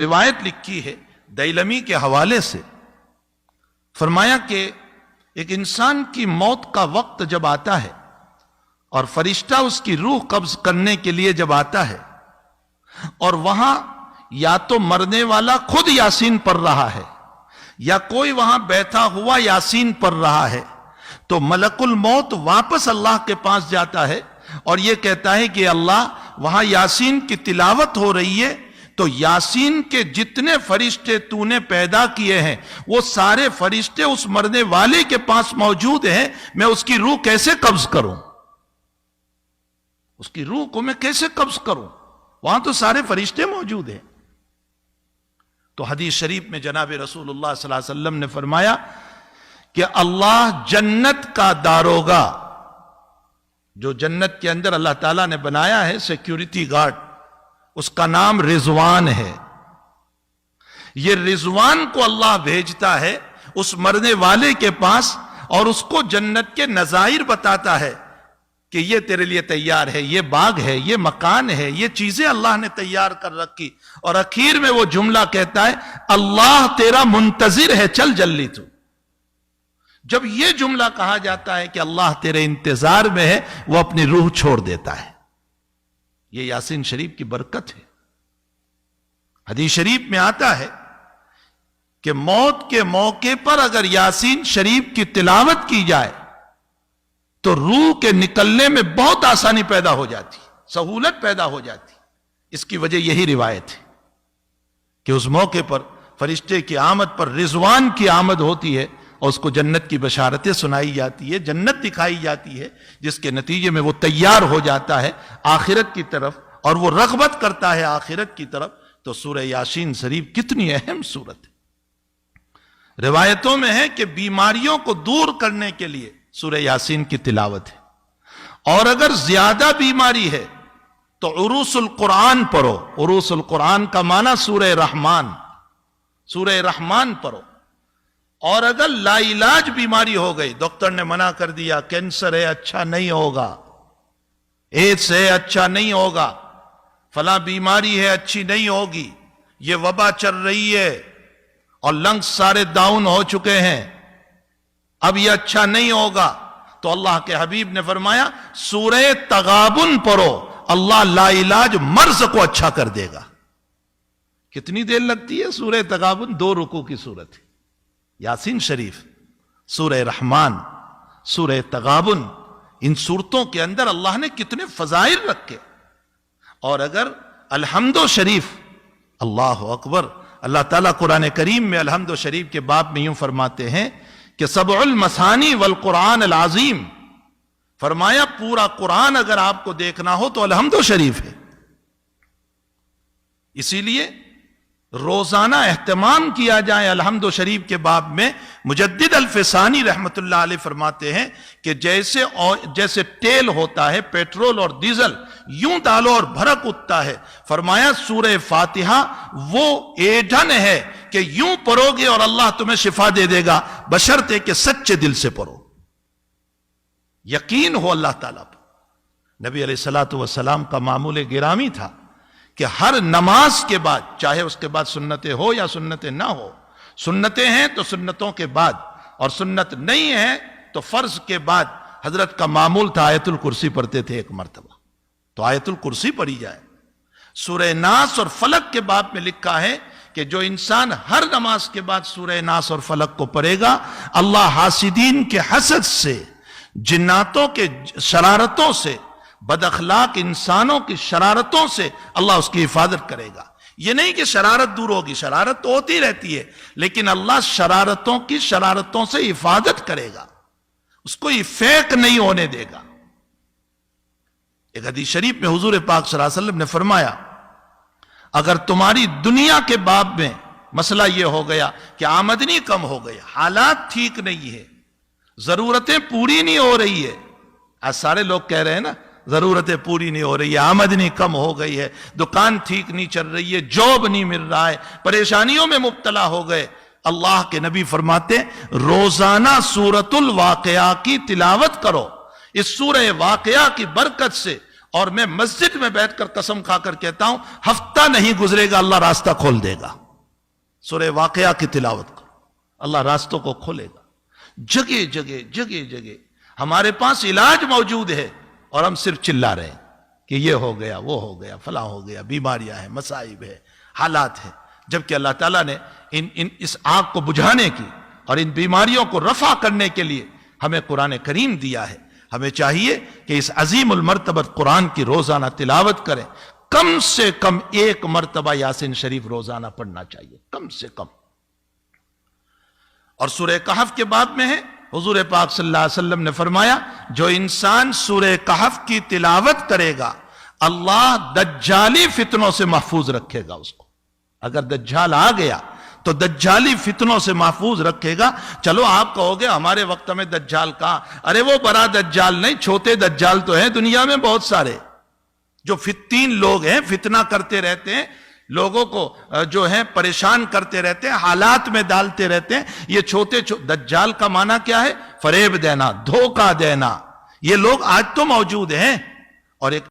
روایت لکھی ہے دیلمی کے حوالے سے، فرمایا کہ ایک انسان کی موت کا وقت جب آتا ہے اور فرشتہ اس کی روح قبض کرنے کے لیے جب آتا ہے اور وہاں یا تو مرنے والا خود یاسین پڑھ رہا ہے یا کوئی وہاں بیٹھا ہوا یاسین پڑھ رہا ہے، تو ملک الموت واپس اللہ کے پاس جاتا ہے اور یہ کہتا ہے کہ اللہ وہاں یاسین کی تلاوت ہو رہی ہے، تو یاسین کے جتنے فرشتے تو نے پیدا کیے ہیں وہ سارے فرشتے اس مرنے والے کے پاس موجود ہیں، میں اس کی روح کیسے قبض کروں؟ اس کی روح کو میں کیسے قبض کروں؟ وہاں تو سارے فرشتے موجود ہیں۔ تو حدیث شریف میں جناب رسول اللہ صلی اللہ علیہ وسلم نے فرمایا کہ اللہ جنت کا داروغہ، جو جنت کے اندر اللہ تعالیٰ نے بنایا ہے سیکیورٹی گارڈ، اس کا نام رضوان ہے۔ یہ رضوان کو اللہ بھیجتا ہے اس مرنے والے کے پاس اور اس کو جنت کے نظائر بتاتا ہے کہ یہ تیرے لیے تیار ہے، یہ باغ ہے، یہ مکان ہے، یہ چیزیں اللہ نے تیار کر رکھی، اور اخیر میں وہ جملہ کہتا ہے اللہ تیرا منتظر ہے، چل جلدی تو۔ جب یہ جملہ کہا جاتا ہے کہ اللہ تیرے انتظار میں ہے، وہ اپنی روح چھوڑ دیتا ہے۔ یہ یاسین شریف کی برکت ہے۔ حدیث شریف میں آتا ہے کہ موت کے موقع پر اگر یاسین شریف کی تلاوت کی جائے تو روح کے نکلنے میں بہت آسانی پیدا ہو جاتی، سہولت پیدا ہو جاتی۔ اس کی وجہ یہی روایت ہے کہ اس موقع پر فرشتے کی آمد پر رضوان کی آمد ہوتی ہے اور اس کو جنت کی بشارتیں سنائی جاتی ہے، جنت دکھائی جاتی ہے، جس کے نتیجے میں وہ تیار ہو جاتا ہے آخرت کی طرف اور وہ رغبت کرتا ہے آخرت کی طرف۔ تو سورہ یاسین شریف کتنی اہم سورت ہے۔ روایتوں میں ہے کہ بیماریوں کو دور کرنے کے لیے سورہ یاسین کی تلاوت ہے، اور اگر زیادہ بیماری ہے تو عروس القرآن پڑھو۔ عروس القرآن کا معنی سورہ رحمان، سورہ رحمان پڑھو۔ اور اگر لا علاج بیماری ہو گئی، ڈاکٹر نے منع کر دیا کینسر ہے اچھا نہیں ہوگا، ایڈس ہے اچھا نہیں ہوگا، فلاں بیماری ہے اچھی نہیں ہوگی، یہ وبا چل رہی ہے اور لنگز سارے ڈاؤن ہو چکے ہیں، اب یہ اچھا نہیں ہوگا، تو اللہ کے حبیب نے فرمایا سورہ تغابن پڑھو، اللہ لا علاج مرض کو اچھا کر دے گا۔ کتنی دیر لگتی ہے سورہ تغابن؟ 2 رکوع کی صورت ہے۔ یاسین شریف، سورہ رحمان، سورہ تغابن، ان صورتوں کے اندر اللہ نے کتنے فضائل رکھے۔ اور اگر الحمد شریف، اللہ اکبر، اللہ تعالیٰ قرآن کریم میں الحمد شریف کے باب میں یوں فرماتے ہیں کہ سبع المثانی والقرآن العظیم، فرمایا پورا قرآن اگر آپ کو دیکھنا ہو تو الحمد شریف ہے۔ اسی لیے روزانہ اہتمام کیا جائے الحمد شریف کے باب میں۔ مجدد الفسانی رحمت اللہ علیہ فرماتے ہیں کہ جیسے تیل ہوتا ہے، پیٹرول اور ڈیزل، یوں ڈالو اور بھڑک اٹھتا ہے، فرمایا سورہ فاتحہ وہ ایندھن ہے کہ یوں پڑھو گے اور اللہ تمہیں شفا دے دے گا، بشرطے کہ سچے دل سے پڑھو، یقین ہو اللہ تعالیٰ پر۔ نبی علیہ الصلوۃ والسلام کا معمول گرامی تھا کہ ہر نماز کے بعد، چاہے اس کے بعد سنتیں ہو یا سنتیں نہ ہو، سنتیں ہیں تو سنتوں کے بعد، اور سنت نہیں ہے تو فرض کے بعد، حضرت کا معمول تھا آیت الکرسی پڑھتے تھے ایک مرتبہ، تو آیت الکرسی پڑھی جائے۔ سورہ ناس اور فلق کے باب میں لکھا ہے کہ جو انسان ہر نماز کے بعد سورہ ناس اور فلق کو پڑھے گا، اللہ حاسدین کے حسد سے، جناتوں کے شرارتوں سے، بد اخلاق انسانوں کی شرارتوں سے اللہ اس کی حفاظت کرے گا۔ یہ نہیں کہ شرارت دور ہوگی، شرارت تو ہوتی رہتی ہے، لیکن اللہ شرارتوں کی شرارتوں سے حفاظت کرے گا، اس کو فیک نہیں ہونے دے گا۔ ایک حدیث شریف میں حضور پاک صلی اللہ علیہ وسلم نے فرمایا اگر تمہاری دنیا کے باب میں مسئلہ یہ ہو گیا کہ آمدنی کم ہو گئی، حالات ٹھیک نہیں ہے، ضرورتیں پوری نہیں ہو رہی ہے، آج سارے لوگ کہہ رہے ہیں نا ضرورتیں پوری نہیں ہو رہی ہے، آمدنی کم ہو گئی ہے، دکان ٹھیک نہیں چل رہی ہے، جاب نہیں مل رہا ہے، پریشانیوں میں مبتلا ہو گئے، اللہ کے نبی فرماتے روزانہ سورۃ الواقعہ کی تلاوت کرو۔ اس سورہ واقعہ کی برکت سے اور میں مسجد میں بیٹھ کر قسم کھا کر کہتا ہوں ہفتہ نہیں گزرے گا اللہ راستہ کھول دے گا. سورہ واقعہ کی تلاوت کرو, اللہ راستوں کو کھولے گا. جگہ جگہ جگہ جگہ ہمارے پاس علاج موجود ہے اور ہم صرف چلا رہے ہیں کہ یہ ہو گیا, وہ ہو گیا, فلاں ہو گیا, بیماریاں ہیں, مصائب ہے, حالات ہیں. جبکہ اللہ تعالیٰ نے اس آگ کو بجھانے کی اور ان بیماریوں کو رفع کرنے کے لیے ہمیں قرآن کریم دیا ہے. ہمیں چاہیے کہ اس عظیم المرتبت قرآن کی روزانہ تلاوت کریں. کم سے کم 1 مرتبہ یاسین شریف روزانہ پڑھنا چاہیے, کم سے کم. اور سورہ کہف کے باب میں ہے, حضور پاک صلی اللہ علیہ وسلم نے فرمایا جو انسان سورہ کہف کی تلاوت کرے گا اللہ دجالی فتنوں سے محفوظ رکھے گا اس کو. اگر دجال آ گیا تو دجالی فتنوں سے محفوظ رکھے گا. چلو آپ کہو گے ہمارے وقت میں دجال کہاں, ارے وہ بڑا دجال نہیں, چھوٹے دجال تو ہیں دنیا میں بہت سارے, جو 3 لوگ ہیں, فتنہ کرتے رہتے ہیں, لوگوں کو جو ہیں پریشان کرتے رہتے ہیں, حالات میں ڈالتے رہتے ہیں. یہ چھوٹے دجال کا معنی کیا ہے؟ فریب دینا, دھوکہ دینا. یہ لوگ آج تو موجود ہیں. اور ایک